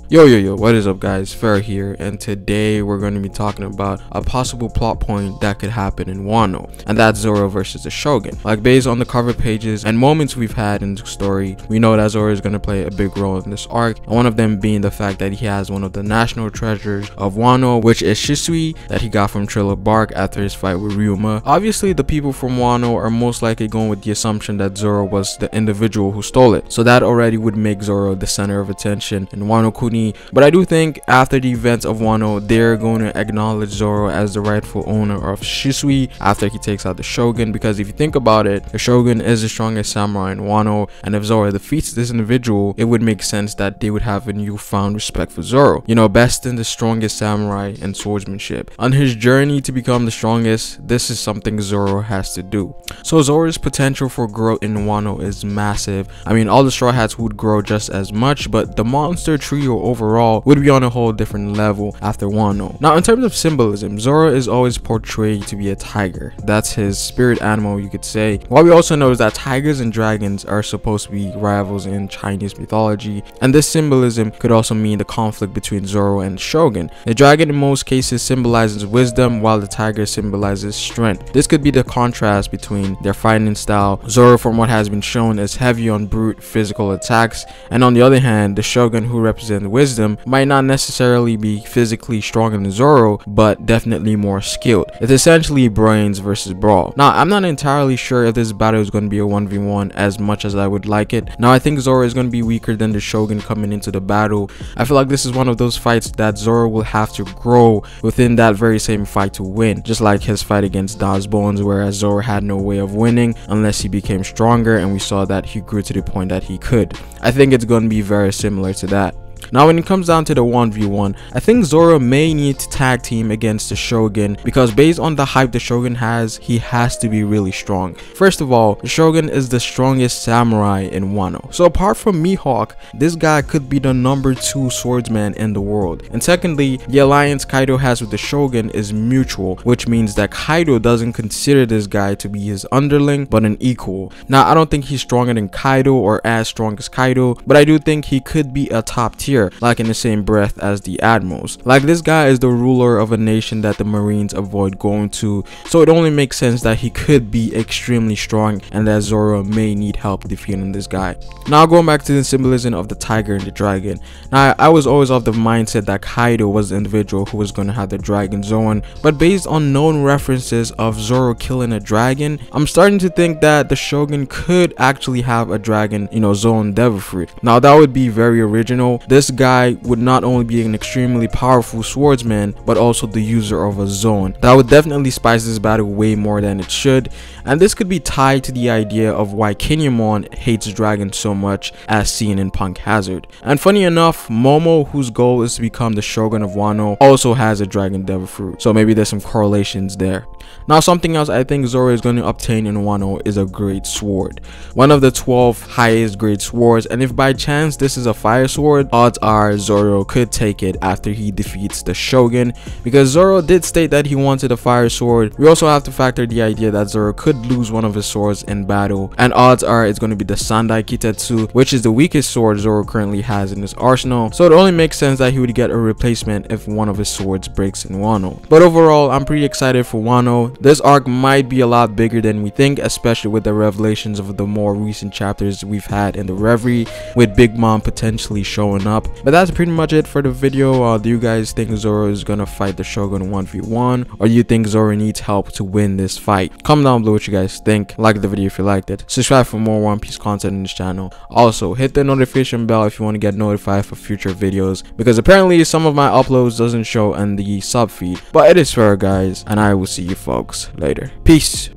Yo, what is up guys, Fer here, and today we're going to be talking about a possible plot point that could happen in Wano, and that's Zoro versus the Shogun. Like, based on the cover pages and moments we've had in the story, we know that Zoro is going to play a big role in this arc, and one of them being the fact that he has one of the national treasures of Wano, which is Shisui, that he got from Trailer Bark after his fight with Ryuma. Obviously, the people from Wano are most likely going with the assumption that Zoro was the individual who stole it, so that already would make Zoro the center of attention in Wano Kuni. But I do think after the events of Wano, they're going to acknowledge Zoro as the rightful owner of Shisui after he takes out the Shogun, because if you think about it, the Shogun is the strongest samurai in Wano, and if Zoro defeats this individual, it would make sense that they would have a newfound respect for Zoro. You know, best in the strongest samurai in swordsmanship. On his journey to become the strongest, this is something Zoro has to do. So Zoro's potential for growth in Wano is massive. I mean, all the Straw Hats would grow just as much, but the monster trio overall would be on a whole different level after Wano. Now, in terms of symbolism, Zoro is always portrayed to be a tiger. That's his spirit animal, you could say. What we also know is that tigers and dragons are supposed to be rivals in Chinese mythology, and this symbolism could also mean the conflict between Zoro and Shogun. The dragon in most cases symbolizes wisdom, while the tiger symbolizes strength. This could be the contrast between their fighting style. Zoro, from what has been shown, is heavy on brute physical attacks, and on the other hand, the Shogun, who represents wisdom, might not necessarily be physically stronger than Zoro, but definitely more skilled. It's essentially brains versus brawl. Now, I'm not entirely sure if this battle is going to be a 1v1 as much as I would like it. Now, I think Zoro is going to be weaker than the Shogun coming into the battle. I feel like this is one of those fights that Zoro will have to grow within that very same fight to win, just like his fight against Daz Bones, whereas Zoro had no way of winning unless he became stronger, and we saw that he grew to the point that he could. I think it's going to be very similar to that. Now, when it comes down to the 1v1, I think Zoro may need to tag team against the Shogun, because based on the hype the Shogun has, he has to be really strong. First of all, the Shogun is the strongest samurai in Wano. So apart from Mihawk, this guy could be the #2 swordsman in the world. And secondly, the alliance Kaido has with the Shogun is mutual, which means that Kaido doesn't consider this guy to be his underling, but an equal. Now, I don't think he's stronger than Kaido or as strong as Kaido, but I do think he could be a top tier, like in the same breath as the admirals. Like, this guy is the ruler of a nation that the Marines avoid going to, so it only makes sense that he could be extremely strong and that Zoro may need help defeating this guy. Now, going back to the symbolism of the tiger and the dragon. Now, I was always of the mindset that Kaido was the individual who was going to have the dragon zone, but based on known references of Zoro killing a dragon, I'm starting to think that the Shogun could actually have a dragon, zone devil fruit. Now, that would be very original. This guy would not only be an extremely powerful swordsman, but also the user of a zone. That would definitely spice this battle way more than it should, and this could be tied to the idea of why Kinemon hates dragons so much, as seen in Punk Hazard. And funny enough, Momo, whose goal is to become the Shogun of Wano, also has a dragon devil fruit, so maybe there's some correlations there. Now, something else I think Zoro is going to obtain in Wano is a great sword, one of the 12 highest grade swords, and if by chance this is a fire sword, odds are Zoro could take it after he defeats the Shogun, because Zoro did state that he wanted a fire sword. We also have to factor the idea that Zoro could lose one of his swords in battle, and odds are it's going to be the Sandai Kitetsu, which is the weakest sword Zoro currently has in his arsenal, so it only makes sense that he would get a replacement if one of his swords breaks in Wano. But overall, I'm pretty excited for Wano. This arc might be a lot bigger than we think, especially with the revelations of the more recent chapters we've had in the Reverie, with Big Mom potentially showing up. But that's pretty much it for the video. Do you guys think Zoro is gonna fight the Shogun 1v1, or do you think Zoro needs help to win this fight? Comment down below what you guys think. Like the video if you liked it. Subscribe for more One Piece content in this channel. Also, hit the notification bell if you want to get notified for future videos, because apparently some of my uploads doesn't show in the sub feed. But it is fair, guys, and I will see you folks later. Peace.